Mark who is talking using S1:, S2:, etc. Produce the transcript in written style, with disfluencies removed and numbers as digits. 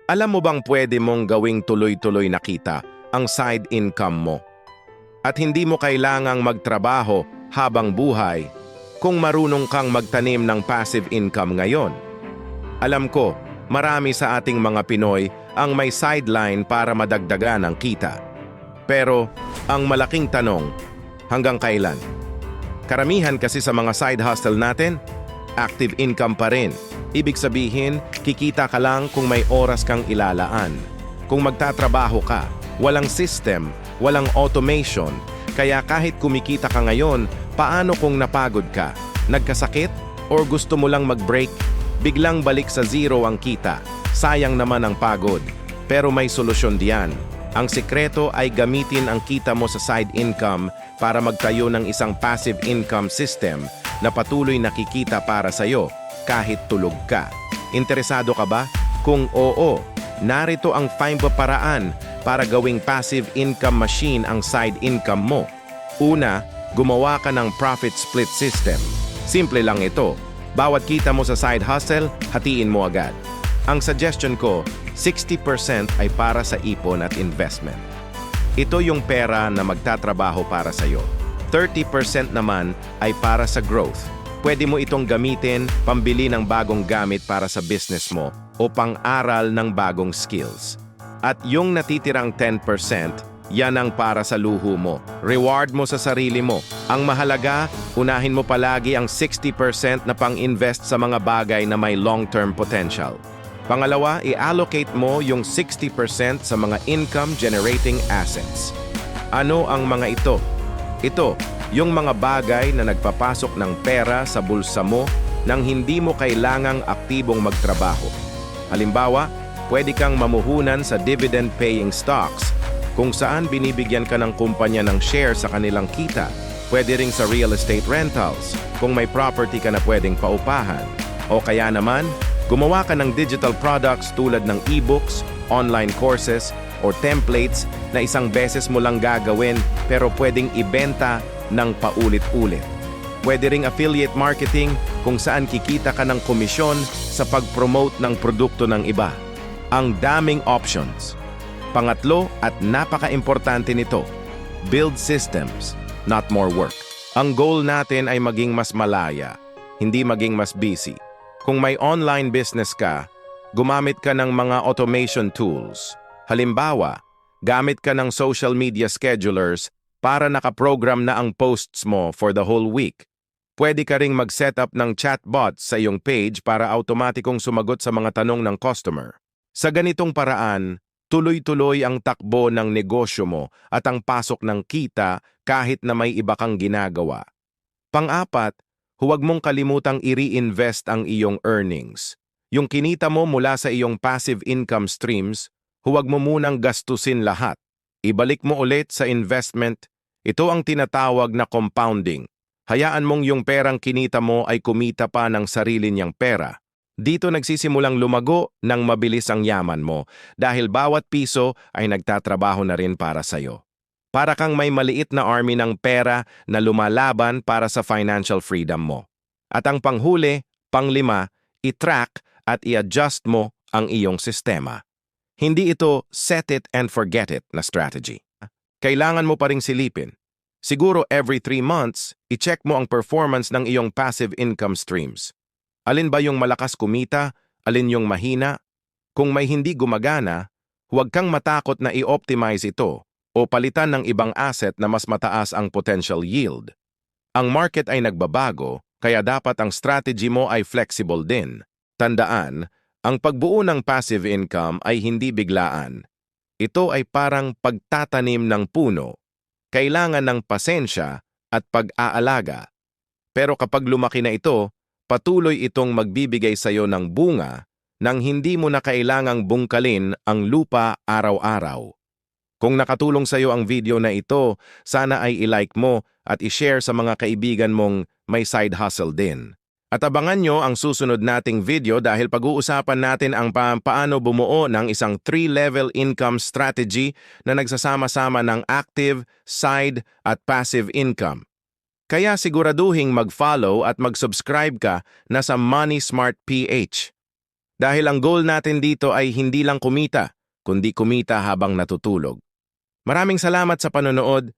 S1: Alam mo bang pwede mong gawing tuloy-tuloy na kita ang side income mo? At hindi mo kailangang magtrabaho habang buhay kung marunong kang magtanim ng passive income ngayon. Alam ko, marami sa ating mga Pinoy ang may sideline para madagdagan ang kita. Pero ang malaking tanong, hanggang kailan? Karamihan kasi sa mga side hustle natin, active income pa rin. Ibig sabihin, kikita ka lang kung may oras kang ilalaan. Kung magtatrabaho ka, walang system, walang automation. Kaya kahit kumikita ka ngayon, paano kung napagod ka? Nagkasakit? Or gusto mo lang mag-break? Biglang balik sa zero ang kita. Sayang naman ang pagod. Pero may solusyon diyan. Ang sikreto ay gamitin ang kita mo sa side income para magtayo ng isang passive income system na patuloy nakikita para sa'yo kahit tulog ka. Interesado ka ba? Kung oo, narito ang 5 paraan para gawing passive income machine ang side income mo. Una, gumawa ka ng profit split system. Simple lang ito. Bawat kita mo sa side hustle, hatiin mo agad. Ang suggestion ko, 60% ay para sa ipon at investment. Ito yung pera na magtatrabaho para sa'yo. 30% naman ay para sa growth. Pwede mo itong gamitin pambili ng bagong gamit para sa business mo o pang-aral ng bagong skills. At yung natitirang 10%, yan ang para sa luho mo. Reward mo sa sarili mo. Ang mahalaga, unahin mo palagi ang 60% na pang-invest sa mga bagay na may long-term potential. Pangalawa, i-allocate mo yung 60% sa mga income-generating assets. Ano ang mga ito? Ito, yung mga bagay na nagpapasok ng pera sa bulsa mo nang hindi mo kailangang aktibong magtrabaho. Halimbawa, pwede kang mamuhunan sa dividend-paying stocks, kung saan binibigyan ka ng kumpanya ng share sa kanilang kita. Pwede ring sa real estate rentals, kung may property ka na pwedeng paupahan. O kaya naman, gumawa ka ng digital products tulad ng e-books, online courses, or templates na isang beses mo lang gagawin pero pwedeng ibenta ng paulit-ulit. Pwede ring affiliate marketing kung saan kikita ka ng komisyon sa pag-promote ng produkto ng iba. Ang daming options. Pangatlo at napaka-importante nito, build systems, not more work. Ang goal natin ay maging mas malaya, hindi maging mas busy. Kung may online business ka, gumamit ka ng mga automation tools. Halimbawa, gamit ka ng social media schedulers para nakaprogram na ang posts mo for the whole week. Pwede ka ring mag-setup ng chatbots sa iyong page para automatikong sumagot sa mga tanong ng customer. Sa ganitong paraan, tuloy-tuloy ang takbo ng negosyo mo at ang pasok ng kita kahit na may iba kang ginagawa. Pang-apat, huwag mong kalimutang i-reinvest ang iyong earnings. Yung kinita mo mula sa iyong passive income streams, huwag mo munang gastusin lahat. Ibalik mo ulit sa investment. Ito ang tinatawag na compounding. Hayaan mong yung perang kinita mo ay kumita pa ng sarili niyang pera. Dito nagsisimulang lumago ng mabilis ang yaman mo dahil bawat piso ay nagtatrabaho na rin para sa'yo. Para kang may maliit na army ng pera na lumalaban para sa financial freedom mo. At ang panghuli, panglima, i-track at i-adjust mo ang iyong sistema. Hindi ito set it and forget it na strategy. Kailangan mo pa ring silipin. Siguro every 3 months, i-check mo ang performance ng iyong passive income streams. Alin ba yung malakas kumita? Alin yung mahina? Kung may hindi gumagana, huwag kang matakot na i-optimize ito o palitan ng ibang asset na mas mataas ang potential yield. Ang market ay nagbabago, kaya dapat ang strategy mo ay flexible din. Tandaan, ang pagbuo ng passive income ay hindi biglaan. Ito ay parang pagtatanim ng puno. Kailangan ng pasensya at pag-aalaga. Pero kapag lumaki na ito, patuloy itong magbibigay sa iyo ng bunga nang hindi mo na kailangang bungkalin ang lupa araw-araw. Kung nakatulong sa iyo ang video na ito, sana ay i-like mo at i-share sa mga kaibigan mong may side hustle din. At abangan nyo ang susunod nating video dahil pag-uusapan natin ang paano bumuo ng isang 3-level income strategy na nagsasama-sama ng active, side at passive income. Kaya siguraduhing mag-follow at mag-subscribe ka na sa Money Smart PH. Dahil ang goal natin dito ay hindi lang kumita, kundi kumita habang natutulog. Maraming salamat sa panonood.